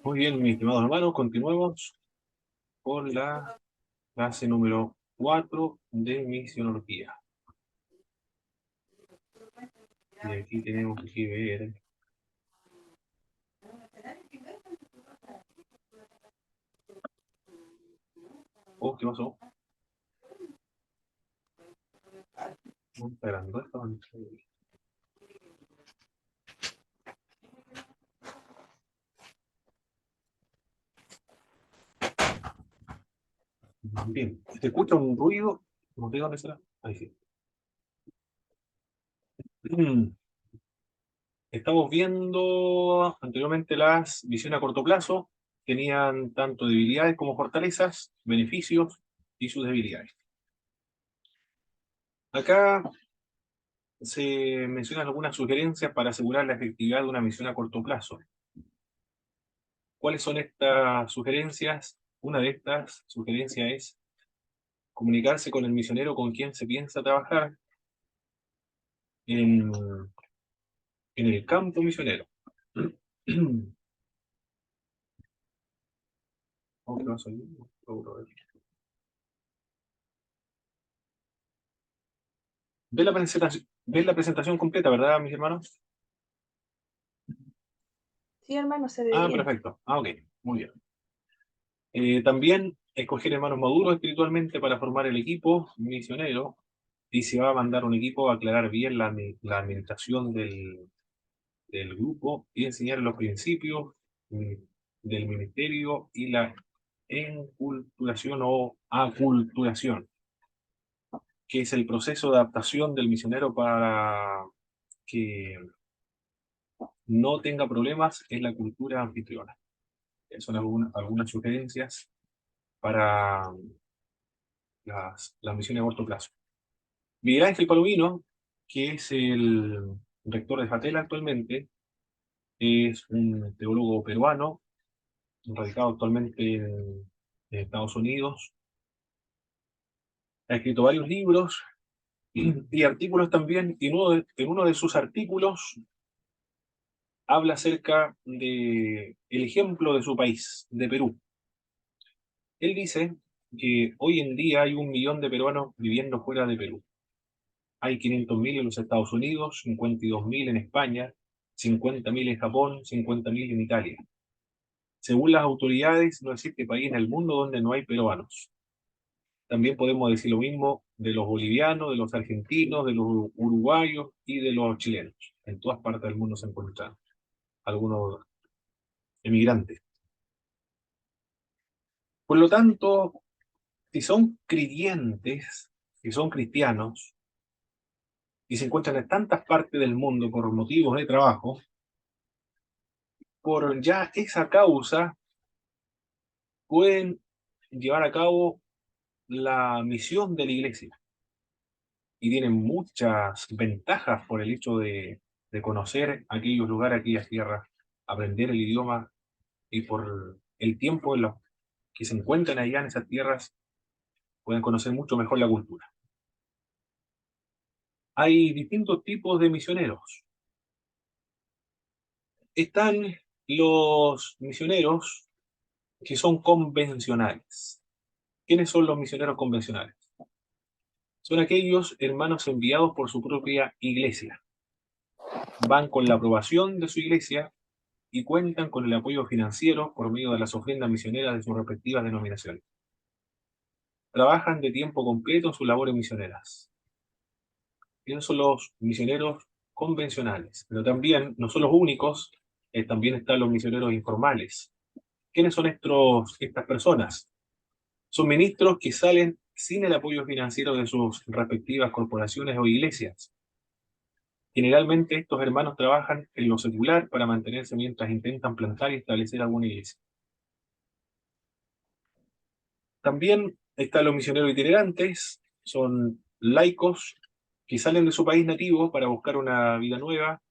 Muy bien, mis estimados hermanos, continuemos con la clase número 4 de misionología. Y aquí tenemos que ver... Oh, ¿qué pasó? No, esperando esta pantalla. Bien, ¿se escucha un ruido? No sé dónde será. Ahí sí. Estamos viendo anteriormente las visiones a corto plazo. Tenían tanto debilidades como fortalezas, beneficios y sus debilidades. Acá se mencionan algunas sugerencias para asegurar la efectividad de una misión a corto plazo. ¿Cuáles son estas sugerencias? Una de estas sugerencias es comunicarse con el misionero con quien se piensa trabajar en, en el campo misionero. ¿Qué pasó ahí? ¿Ves la presentación completa, verdad, mis hermanos? Sí, hermano, se ve Ah, bien. perfecto. Ah, ok. Muy bien. También escoger hermanos maduros espiritualmente para formar el equipo misionero. Y si va a mandar un equipo, aclarar bien la administración del grupo y enseñar los principios mm, del ministerio y la enculturación o aculturación, que es el proceso de adaptación del misionero para que no tenga problemas en la cultura anfitriona. Son algunas sugerencias para las misiones a corto plazo. Miguel Ángel Palomino, que es el rector de Fatela actualmente, es un teólogo peruano, radicado actualmente en Estados Unidos. Ha escrito varios libros y artículos también, y en uno de sus artículos habla acerca de el ejemplo de su país, de Perú. Él dice que hoy en día hay 1 millón de peruanos viviendo fuera de Perú. Hay 500.000 en los Estados Unidos, 52.000 en España, 50.000 en Japón, 50.000 en Italia. Según las autoridades, no existe país en el mundo donde no hay peruanos. También podemos decir lo mismo de los bolivianos, de los argentinos, de los uruguayos y de los chilenos. En todas partes del mundo se encuentran algunos emigrantes. Por lo tanto, si son creyentes, si son cristianos, y se encuentran en tantas partes del mundo por motivos de trabajo, por ya esa causa pueden llevar a cabo la misión de la iglesia. Y tienen muchas ventajas por el hecho de conocer aquellos lugares, aquellas tierras, aprender el idioma y por el tiempo en los que se encuentran allá en esas tierras, pueden conocer mucho mejor la cultura. Hay distintos tipos de misioneros. Están los misioneros que son convencionales. ¿Quiénes son los misioneros convencionales? Son aquellos hermanos enviados por su propia iglesia. Van con la aprobación de su iglesia y cuentan con el apoyo financiero por medio de las ofrendas misioneras de sus respectivas denominaciones. Trabajan de tiempo completo en sus labores misioneras. Esos son los misioneros convencionales, pero también no son los únicos, también están los misioneros informales. ¿Quiénes son estas personas? Son ministros que salen sin el apoyo financiero de sus respectivas corporaciones o iglesias. Generalmente estos hermanos trabajan en lo secular para mantenerse mientras intentan plantar y establecer alguna iglesia. También están los misioneros itinerantes, son laicos que salen de su país nativo para buscar una vida nueva,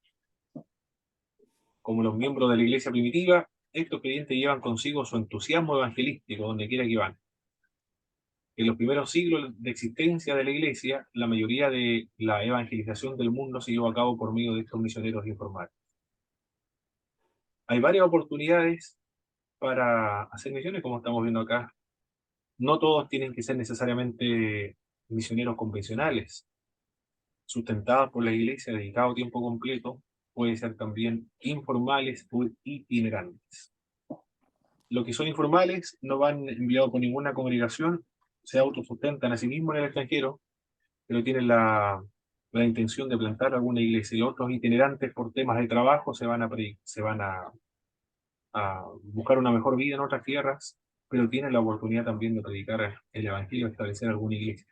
como los miembros de la iglesia primitiva. Estos creyentes llevan consigo su entusiasmo evangelístico donde quiera que van. En los primeros siglos de existencia de la iglesia, la mayoría de la evangelización del mundo se llevó a cabo por medio de estos misioneros informales. Hay varias oportunidades para hacer misiones, como estamos viendo acá. No todos tienen que ser necesariamente misioneros convencionales, sustentados por la iglesia, dedicados a tiempo completo, pueden ser también informales o itinerantes. Los que son informales no van enviados por ninguna congregación, se autosustentan a sí mismos en el extranjero, pero tienen la intención de plantar alguna iglesia. Y otros itinerantes por temas de trabajo se van a buscar una mejor vida en otras tierras, pero tienen la oportunidad también de predicar el evangelio, establecer alguna iglesia.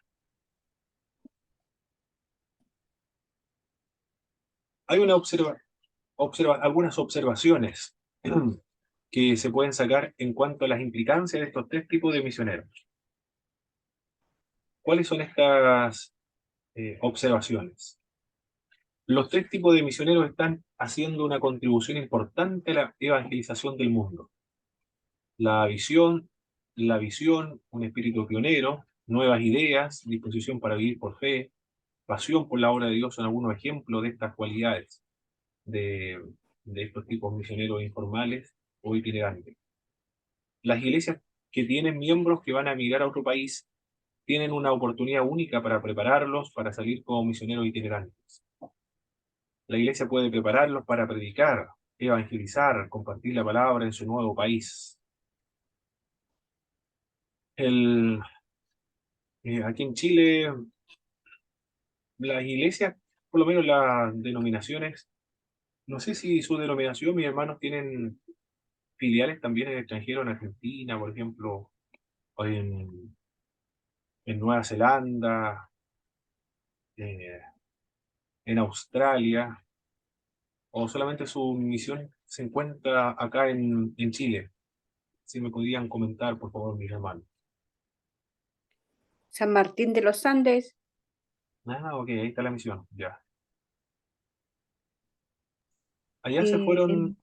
Hay algunas observaciones que se pueden sacar en cuanto a las implicancias de estos tres tipos de misioneros. ¿Cuáles son estas observaciones? Los tres tipos de misioneros están haciendo una contribución importante a la evangelización del mundo. La visión, un espíritu pionero, nuevas ideas, disposición para vivir por fe, pasión por la obra de Dios son algunos ejemplos de estas cualidades de, de estos tipos misioneros informales o itinerantes. Las iglesias que tienen miembros que van a migrar a otro país tienen una oportunidad única para prepararlos para salir como misioneros itinerantes. La iglesia puede prepararlos para predicar, evangelizar, compartir la palabra en su nuevo país. El, Aquí en Chile, las iglesias, por lo menos las denominaciones, no sé si su denominación, mis hermanos tienen filiales también en el extranjero, en Argentina, por ejemplo, o en Nueva Zelanda, eh, en Australia, o solamente su misión se encuentra acá en Chile. Si me podían comentar, por favor, mis hermanos. San Martín de los Andes. Ah, ok, ahí está la misión, ya. Allá se eh, fueron,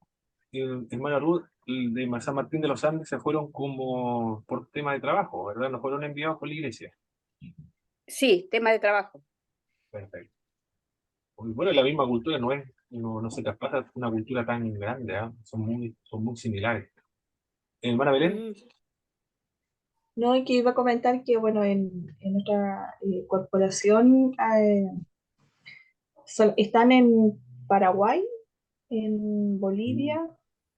en- hermana Ruth, de San Martín de los Andes se fueron como por tema de trabajo, ¿verdad? No fueron enviados por la iglesia. sí, tema de trabajo. Perfecto. Bueno, la misma cultura no se traspasa una cultura tan grande, ¿ah? Son muy similares. Hermana Belén, Mm. No, y que iba a comentar que, bueno, en nuestra corporación están en Paraguay, en mm, Bolivia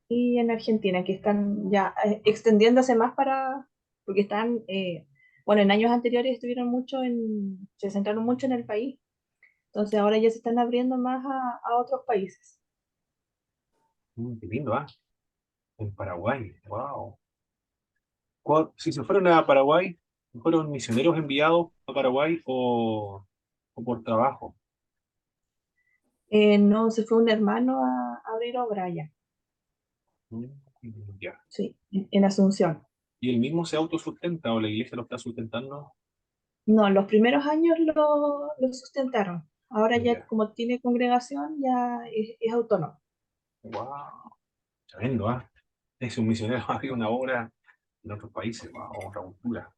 y en Argentina, que están ya extendiéndose más porque están, bueno, en años anteriores se centraron mucho en el país, entonces ahora ya se están abriendo más a otros países. qué lindo, ¿ah? En Paraguay, wow. Si se fueron a Paraguay, ¿fueron misioneros enviados a Paraguay o por trabajo? No, se fue un hermano a abrir obra allá, Mm, ya. sí, en Asunción. ¿Y él mismo se autosustenta o la iglesia lo está sustentando? No, los primeros años lo sustentaron. Ahora ya Ya. como tiene congregación, ya es autónomo. Wow. Tremendo, ¿ah? Es un misionero, había una obra en otros países, wow, otra cultura.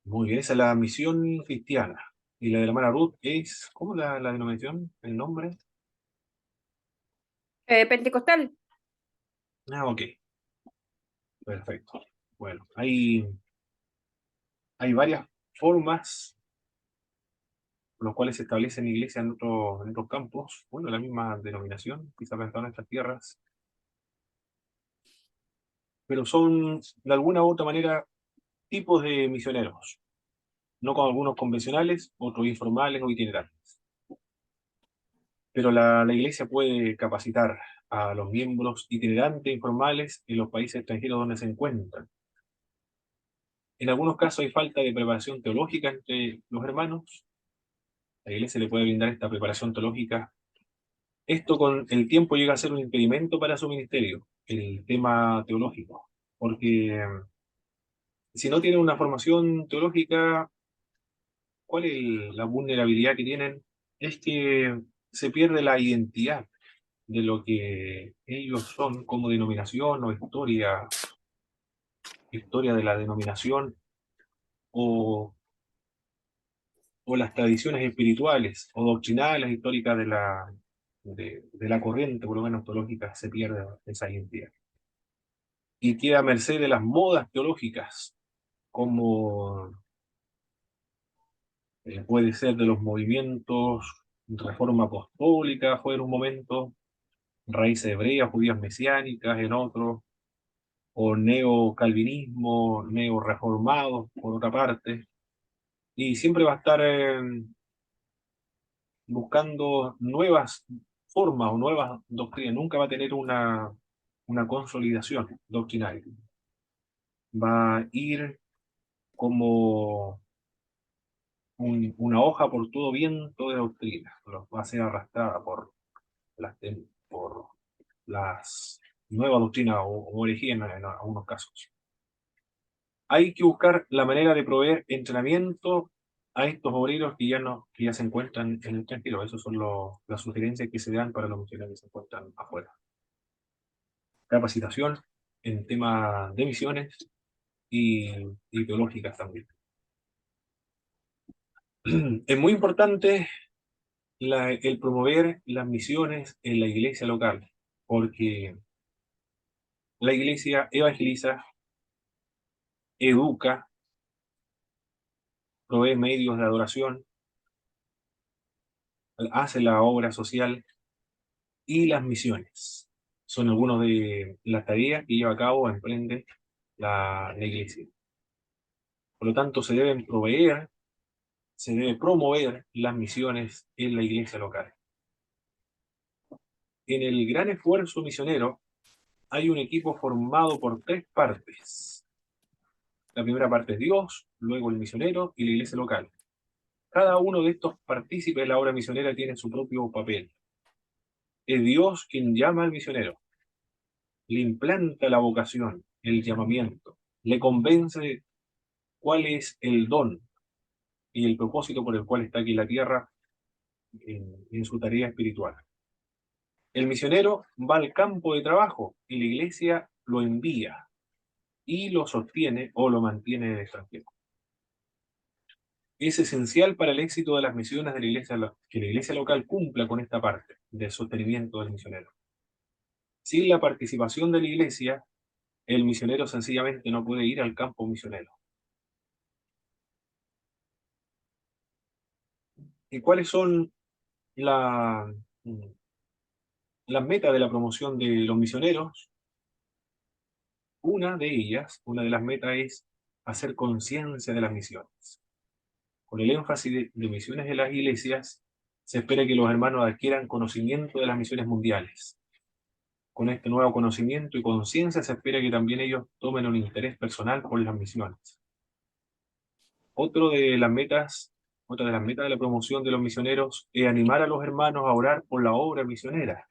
Muy bien, esa es la misión cristiana. Y la de la hermana Ruth es, ¿cómo la denominación? ¿El nombre? Pentecostal. Ah, ok, perfecto. Bueno, hay varias formas por las cuales se establecen iglesias en otros campos. Bueno, la misma denominación, quizá plantada en estas tierras, pero son de alguna u otra manera tipos de misioneros, no con algunos convencionales, otros informales o itinerantes. Pero la iglesia puede capacitar a los miembros itinerantes, informales, en los países extranjeros donde se encuentran. En algunos casos hay falta de preparación teológica entre los hermanos. La iglesia le puede brindar esta preparación teológica. Esto con el tiempo llega a ser un impedimento para su ministerio, el tema teológico, porque si no tienen una formación teológica, ¿cuál es la vulnerabilidad que tienen? Es que se pierde la identidad de lo que ellos son como denominación o historia de la denominación o, o las tradiciones espirituales o doctrinales históricas de la corriente, por lo menos teológica, se pierde esa identidad. Y queda a merced de las modas teológicas, como puede ser de los movimientos Reforma Apostólica, fue en un momento, raíces hebreas, judías mesiánicas en otro, o neocalvinismo, neoreformados por otra parte, y siempre va a estar buscando nuevas formas o nuevas doctrinas, nunca va a tener una consolidación doctrinaria. Va a ir como una hoja por todo viento de doctrina, va a ser arrastrada por las nuevas doctrinas o herejías en algunos casos. Hay que buscar la manera de proveer entrenamiento a estos obreros que ya se encuentran en el extranjero. Esas son las sugerencias que se dan para los misioneros que se encuentran afuera. Capacitación en temas de misiones y teológicas también. Es muy importante el promover las misiones en la iglesia local, porque la iglesia evangeliza, educa, provee medios de adoración, hace la obra social y las misiones. Son algunas de las tareas que lleva a cabo, emprende la iglesia. Por lo tanto, se debe promover las misiones en la iglesia local. En el gran esfuerzo misionero hay un equipo formado por tres partes. La primera parte es Dios, luego el misionero y la iglesia local. Cada uno de estos partícipes de la obra misionera tiene su propio papel. Es Dios quien llama al misionero, le implanta la vocación, el llamamiento, le convence cuál es el don y el propósito por el cual está aquí en la tierra en su tarea espiritual. El misionero va al campo de trabajo y la iglesia lo envía y lo sostiene o lo mantiene en el extranjero. Es esencial para el éxito de las misiones de la iglesia que la iglesia local cumpla con esta parte de sostenimiento del misionero. Sin la participación de la iglesia, el misionero sencillamente no puede ir al campo misionero. ¿Y cuáles son la, las metas de la promoción de los misioneros? Una de las metas es hacer conciencia de las misiones. Con el énfasis de misiones de las iglesias, se espera que los hermanos adquieran conocimiento de las misiones mundiales. Con este nuevo conocimiento y conciencia se espera que también ellos tomen un interés personal por las misiones. Otro de las metas, otra de las metas de la promoción de los misioneros es animar a los hermanos a orar por la obra misionera.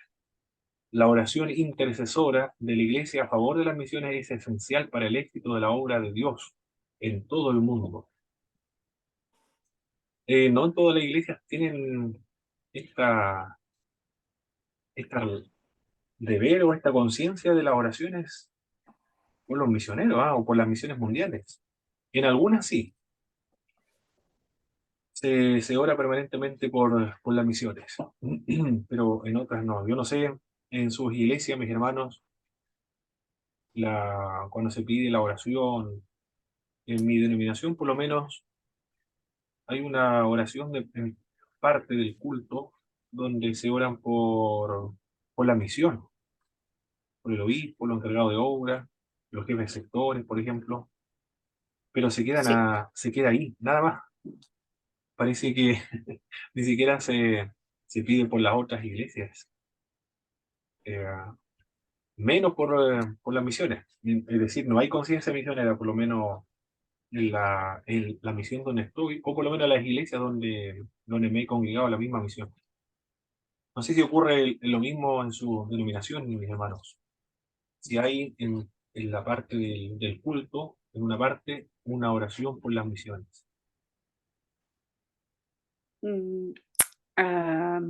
La oración intercesora de la Iglesia a favor de las misiones es esencial para el éxito de la obra de Dios en todo el mundo. No en todas las iglesias tienen esta, esta deber o esta conciencia de las oraciones por los misioneros, o por las misiones mundiales. En algunas sí, se ora permanentemente por las misiones, pero en otras no. Yo no sé, en sus iglesias, mis hermanos, cuando se pide la oración, en mi denominación por lo menos, hay una oración en parte del culto donde se oran por la misión, por el obispo, los encargados de obra, los jefes de sectores, por ejemplo, pero Sí. se queda ahí, nada más. Parece que ni siquiera se pide por las otras iglesias, eh, menos por las misiones. Es decir, no hay conciencia misionera, por lo menos en la misión donde estoy, o por lo menos en las iglesias donde me he congregado a la misma misión. No sé si ocurre lo mismo en su denominación, mis hermanos. Si hay en la parte del culto, en una parte, una oración por las misiones. Mm, ah,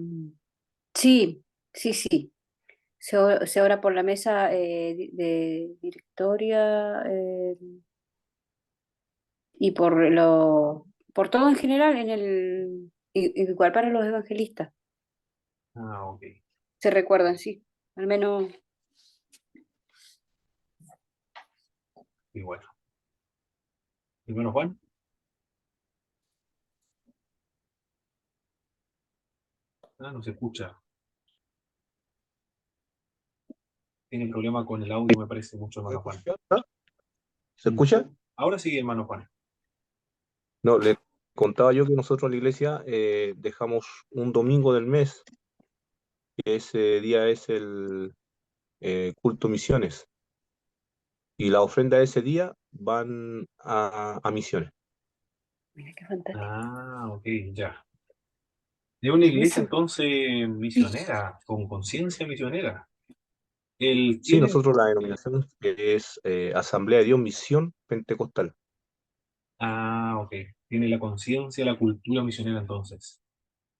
sí, sí, sí. Se ora por la mesa de directoria y por todo en general, igual para los evangelistas. Ah, ok. se recuerdan, sí. Al menos Y bueno, hermano Juan, no se escucha. Tiene problema con el audio, me parece mucho, ¿Se hermano Juan. escucha? ¿Se escucha? Ahora sí, hermano Juan. No, le contaba yo que nosotros en la iglesia dejamos un domingo del mes, que ese día es el culto misiones, y la ofrenda de ese día van a misiones. mira qué fantástico. Ah, ok, ya. De una iglesia Buenísimo. entonces misionera, con conciencia misionera. Él Sí, tiene, nosotros la denominación es Asamblea de Dios Misión Pentecostal. ok, tiene la conciencia, la cultura misionera entonces.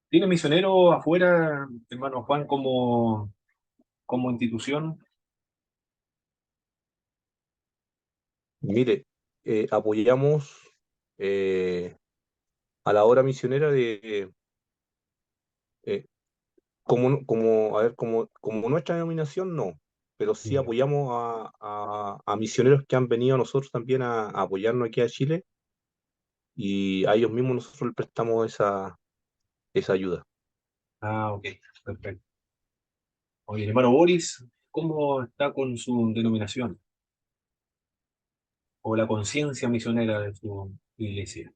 ¿Tiene misioneros afuera, hermano Juan, como institución? Mire, apoyamos eh, a la obra misionera eh, a ver, como nuestra denominación, no, pero sí Ya. apoyamos a misioneros que han venido a nosotros también a apoyarnos aquí a Chile, y a ellos mismos nosotros les prestamos esa ayuda. Ah, ok, perfecto. Oye, hermano Boris, ¿cómo está con su denominación o la conciencia misionera de su iglesia?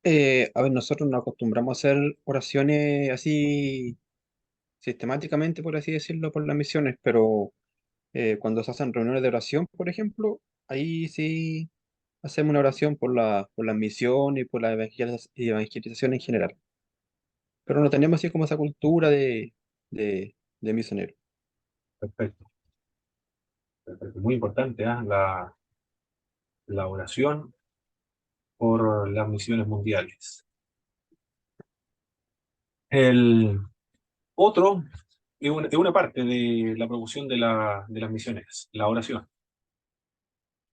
A ver, nosotros nos acostumbramos a hacer oraciones así sistemáticamente, por así decirlo, por las misiones, pero cuando se hacen reuniones de oración, por ejemplo, ahí sí hacemos una oración por las misiones y por la evangelización en general. Pero no tenemos así como esa cultura de misionero. Perfecto, perfecto. Muy importante, ¿ah? La oración por las misiones mundiales. El otro es una parte de la promoción de las misiones, la oración.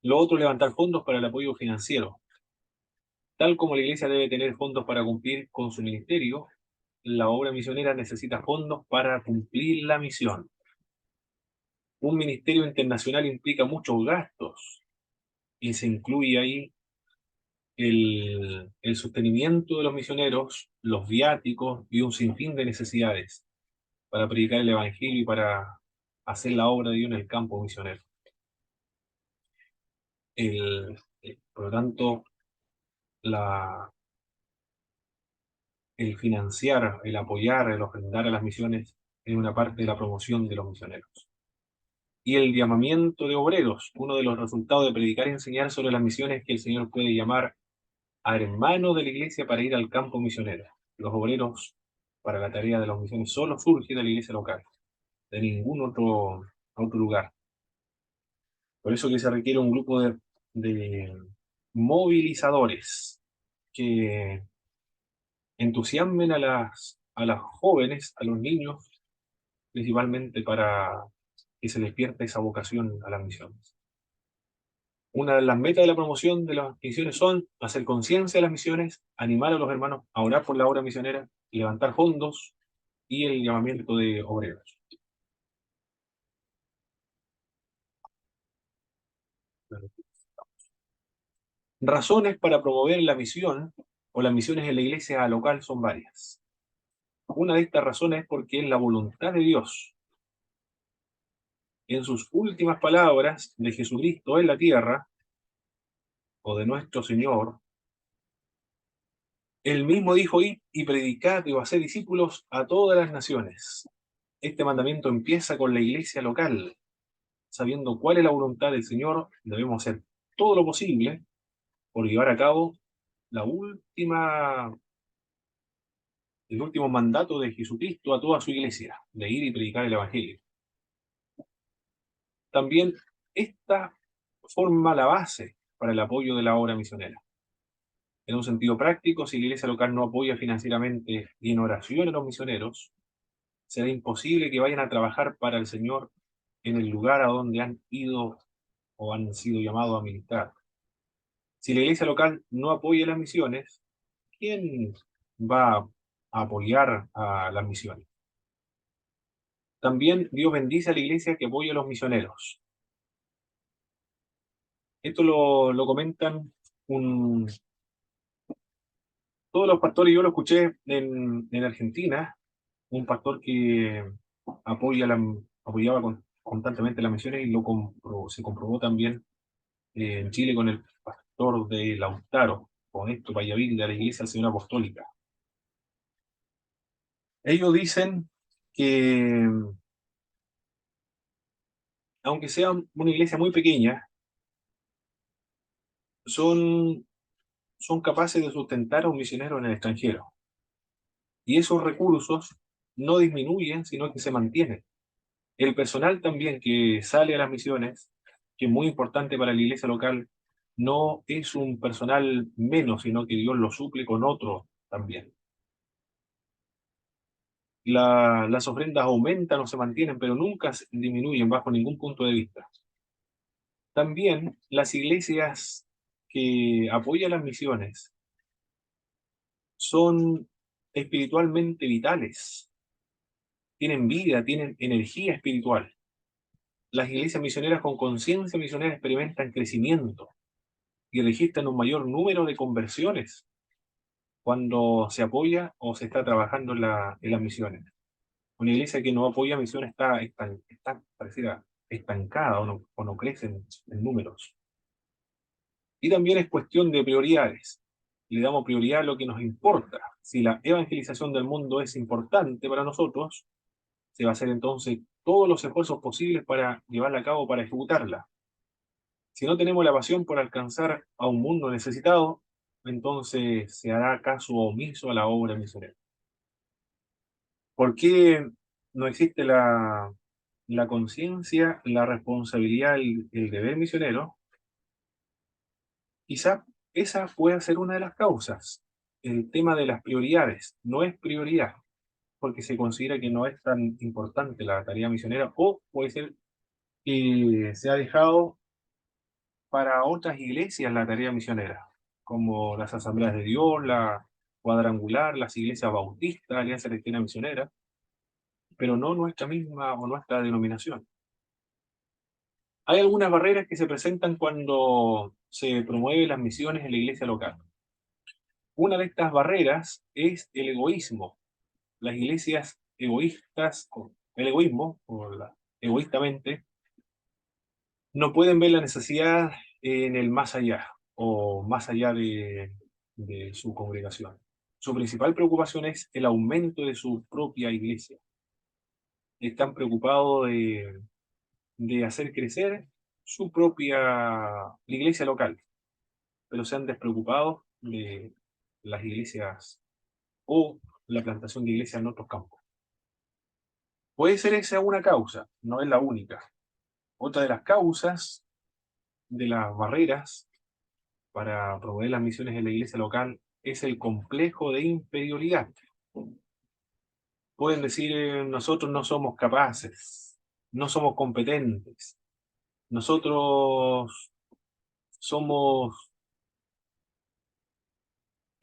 Lo otro, levantar fondos para el apoyo financiero. Tal como la iglesia debe tener fondos para cumplir con su ministerio, la obra misionera necesita fondos para cumplir la misión. Un ministerio internacional implica muchos gastos y se incluye ahí el sostenimiento de los misioneros, los viáticos y un sinfín de necesidades para predicar el evangelio y para hacer la obra de Dios en el campo misionero. Por lo tanto, la, el financiar, el apoyar, el ofrendar a las misiones es una parte de la promoción de los misioneros. Y el llamamiento de obreros, uno de los resultados de predicar y enseñar sobre las misiones, que el Señor puede llamar a hermanos de la iglesia para ir al campo misionero. Los obreros para la tarea de las misiones solo surgen de la iglesia local, de ningún otro lugar. Por eso que se requiere un grupo de movilizadores que entusiasmen a las jóvenes, a los niños, principalmente para que se despierte esa vocación a las misiones. Una de las metas de la promoción de las misiones son hacer conciencia de las misiones, animar a los hermanos a orar por la obra misionera, levantar fondos y el llamamiento de obreros. Razones para promover la misión o las misiones en la iglesia local son varias. Una de estas razones es porque es la voluntad de Dios. En sus últimas palabras de Jesucristo en la tierra, o de nuestro Señor, él mismo dijo: id y predicad y haced discípulos a todas las naciones. Este mandamiento empieza con la iglesia local. Sabiendo cuál es la voluntad del Señor, debemos hacer todo lo posible por llevar a cabo la última, el último mandato de Jesucristo a toda su iglesia, de ir y predicar el Evangelio. También esta forma la base para el apoyo de la obra misionera. En un sentido práctico, si la iglesia local no apoya financieramente y en oración a los misioneros, será imposible que vayan a trabajar para el Señor en el lugar a donde han ido o han sido llamados a ministrar. Si la iglesia local no apoya las misiones, ¿quién va a apoyar a las misiones? También Dios bendice a la iglesia que apoya a los misioneros. Esto lo comentan todos los pastores. Yo lo escuché en Argentina, un pastor que apoyaba constantemente las misiones, y se comprobó también en Chile con el pastor de Lautaro, con esto Payabil, de la Iglesia del Señor Apostólica. Ellos dicen que, aunque sea una iglesia muy pequeña, son, son capaces de sustentar a un misionero en el extranjero. Y esos recursos no disminuyen, sino que se mantienen. El personal también que sale a las misiones, que es muy importante para la iglesia local, no es un personal menos, sino que Dios lo suple con otro también. Las ofrendas aumentan o se mantienen, pero nunca disminuyen bajo ningún punto de vista. También las iglesias que apoyan las misiones son espiritualmente vitales, tienen vida, tienen energía espiritual. Las iglesias misioneras con conciencia misionera experimentan crecimiento y registran un mayor número de conversiones cuando se apoya o se está trabajando en las misiones. Una iglesia que no apoya misiones está pareciera estancada, o no crece en números. Y también es cuestión de prioridades. Le damos prioridad a lo que nos importa. Si la evangelización del mundo es importante para nosotros, se va a hacer entonces todos los esfuerzos posibles para llevarla a cabo, para ejecutarla. Si no tenemos la pasión por alcanzar a un mundo necesitado, entonces se hará caso omiso a la obra misionera. ¿Por qué no existe la conciencia, la responsabilidad, el deber misionero? Quizá esa pueda ser una de las causas. El tema de las prioridades no es prioridad, porque se considera que no es tan importante la tarea misionera, o puede ser que se ha dejado para otras iglesias la tarea misionera, como las Asambleas de Dios, la Cuadrangular, las iglesias bautistas, Alianza Cristiana Misionera, pero no nuestra misma o nuestra denominación. Hay algunas barreras que se presentan cuando se promueven las misiones en la iglesia local. Una de estas barreras es el egoísmo. Las iglesias egoístas, el egoísmo, egoístamente, no pueden ver la necesidad en el más allá, o más allá de su congregación. Su principal preocupación es el aumento de su propia iglesia. Están preocupados de hacer crecer su propia la iglesia local, pero se han despreocupado de las iglesias o la plantación de iglesias en otros campos. Puede ser esa una causa, no es la única. Otra de las causas de las barreras para promover las misiones en la iglesia local es el complejo de inferioridad. Pueden decir, nosotros no somos capaces, no somos competentes, nosotros somos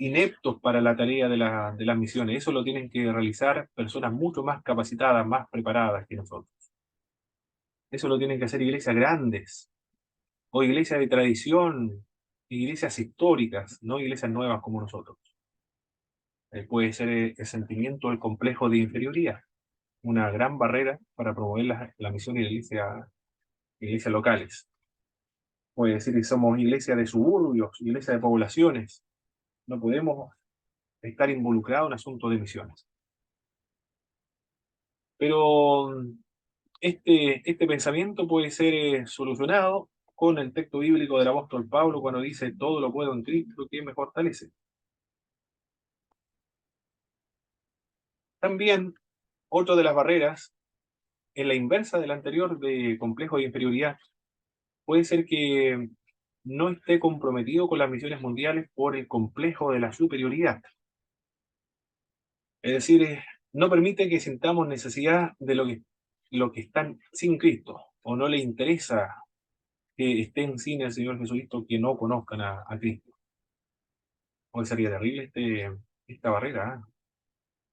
ineptos para la tarea de las misiones. Eso lo tienen que realizar personas mucho más capacitadas, más preparadas que nosotros. Eso lo tienen que hacer iglesias grandes, o iglesias de tradición, iglesias históricas, no iglesias nuevas como nosotros. Puede ser el sentimiento del complejo de inferioridad, una gran barrera para promover la misión de iglesias locales. Puede decir que somos iglesia de suburbios, iglesia de poblaciones. No podemos estar involucrados en asuntos de misiones. Pero este pensamiento puede ser solucionado con el texto bíblico del apóstol Pablo, cuando dice: todo lo puedo en Cristo que me fortalece. También, otra de las barreras, en la inversa de la anterior, de complejo de inferioridad, puede ser que no esté comprometido con las misiones mundiales por el complejo de la superioridad. Es decir, no permite que sintamos necesidad de lo que están sin Cristo, o no le interesa que estén sin el Señor Jesucristo, que no conozcan a Cristo. Hoy sería terrible esta barrera,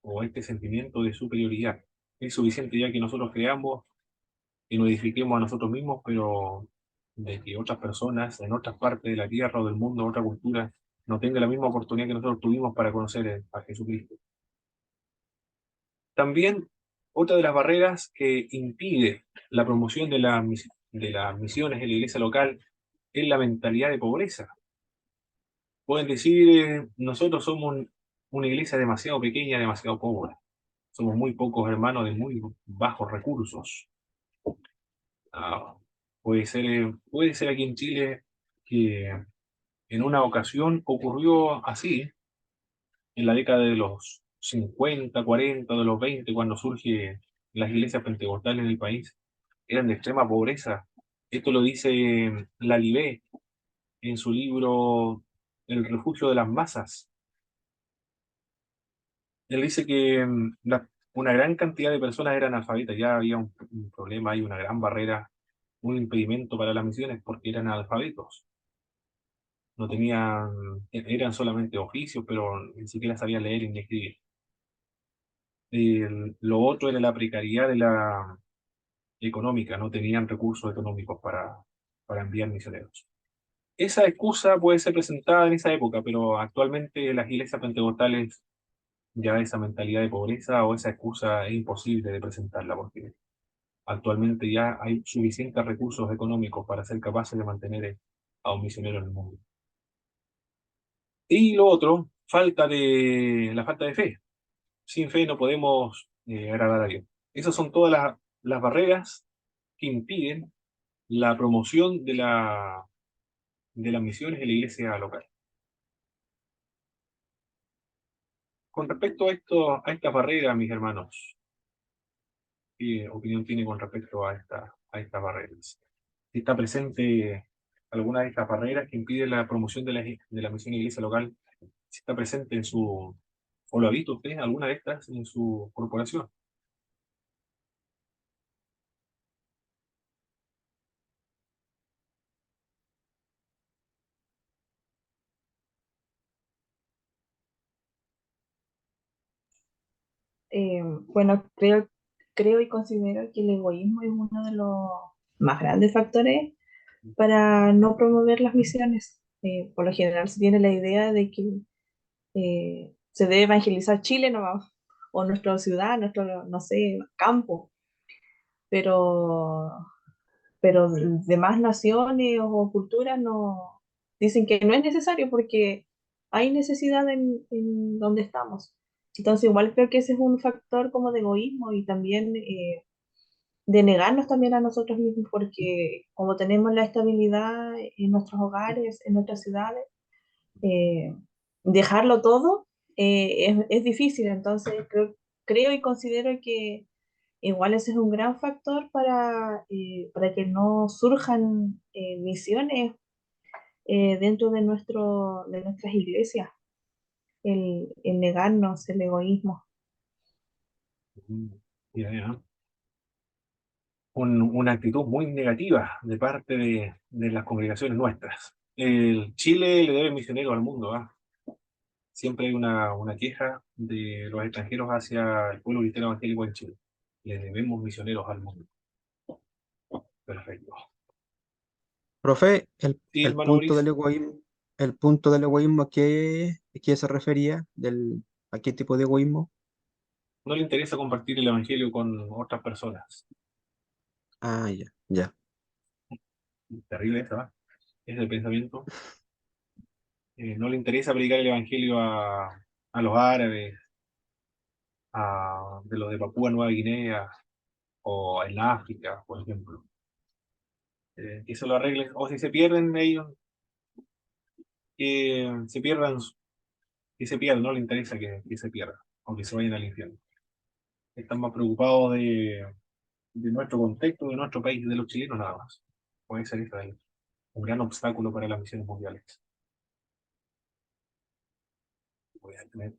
o este sentimiento de superioridad. Es suficiente ya que nosotros creamos y nos edifiquemos a nosotros mismos, pero de que otras personas en otras partes de la tierra o del mundo, otra cultura, no tengan la misma oportunidad que nosotros tuvimos para conocer a Jesucristo. También otra de las barreras que impide la promoción de de las misiones en la iglesia local es la mentalidad de pobreza. Pueden decir, nosotros somos una iglesia demasiado pequeña, demasiado pobre. Somos muy pocos hermanos de muy bajos recursos. Ah, puede ser aquí en Chile que en una ocasión ocurrió así, en la década de los 50, 40, de los 20, cuando surgen las iglesias pentecostales en el país, eran de extrema pobreza. Esto lo dice Lalibé en su libro El refugio de las masas. Él dice que una gran cantidad de personas eran analfabetas, ya había un problema, hay una gran barrera, un impedimento para las misiones porque eran analfabetos. No tenían, eran solamente oficios, pero ni siquiera sabían leer ni escribir. Lo otro era la precariedad de la económica, no tenían recursos económicos para enviar misioneros. Esa excusa puede ser presentada en esa época, pero actualmente las iglesias pentecostales ya esa mentalidad de pobreza o esa excusa es imposible de presentarla porque actualmente ya hay suficientes recursos económicos para ser capaces de mantener a un misionero en el mundo. Y lo otro, la falta de fe. Sin fe no podemos agradar a Dios. Esas son todas las barreras que impiden la promoción de las misiones de la iglesia local. Con respecto a a estas barreras, mis hermanos, ¿qué opinión tiene con respecto a estas barreras? Si está presente alguna de estas barreras que impide la promoción de de la misión de iglesia local, si está presente o lo ha visto usted, alguna de estas en su corporación. Bueno, creo y considero que el egoísmo es uno de los más grandes factores para no promover las misiones. Por lo general se tiene la idea de que se debe evangelizar Chile nomás, o nuestra ciudad, nuestro, no sé, campo, pero, pero demás naciones o culturas no dicen que no es necesario porque hay necesidad en donde estamos. Entonces igual creo que ese es un factor como de egoísmo y también de negarnos también a nosotros mismos porque como tenemos la estabilidad en nuestros hogares, en nuestras ciudades, eh, dejarlo todo es difícil. Entonces creo y considero que igual ese es un gran factor para que no surjan misiones dentro de de nuestras iglesias, el negarnos, el egoísmo. Mm, ya, ya. Una actitud muy negativa de parte de las congregaciones nuestras. El Chile le debe misioneros al mundo, ¿ah? Siempre hay una queja de los extranjeros hacia el pueblo cristiano evangélico en Chile. Le debemos misioneros al mundo. Perfecto. Profe, Sí, hermano Boris, el punto del egoísmo, ¿a qué se refería? ¿A qué tipo de egoísmo? no le interesa compartir el evangelio con otras personas. Ah, ya, ya. Terrible eso, ¿ah? Es el pensamiento. No le interesa predicar el evangelio a los árabes, de los de Papúa Nueva Guinea o en África, por ejemplo. Que se lo arreglen, o si se pierden ellos, que se pierdan, que se pierdan, no le interesa que se pierdan, aunque se vayan al infierno. Están más preocupados de nuestro contexto, de nuestro país, de los chilenos nada más. Puede ser Israel, un gran obstáculo para las misiones mundiales. Voy a tener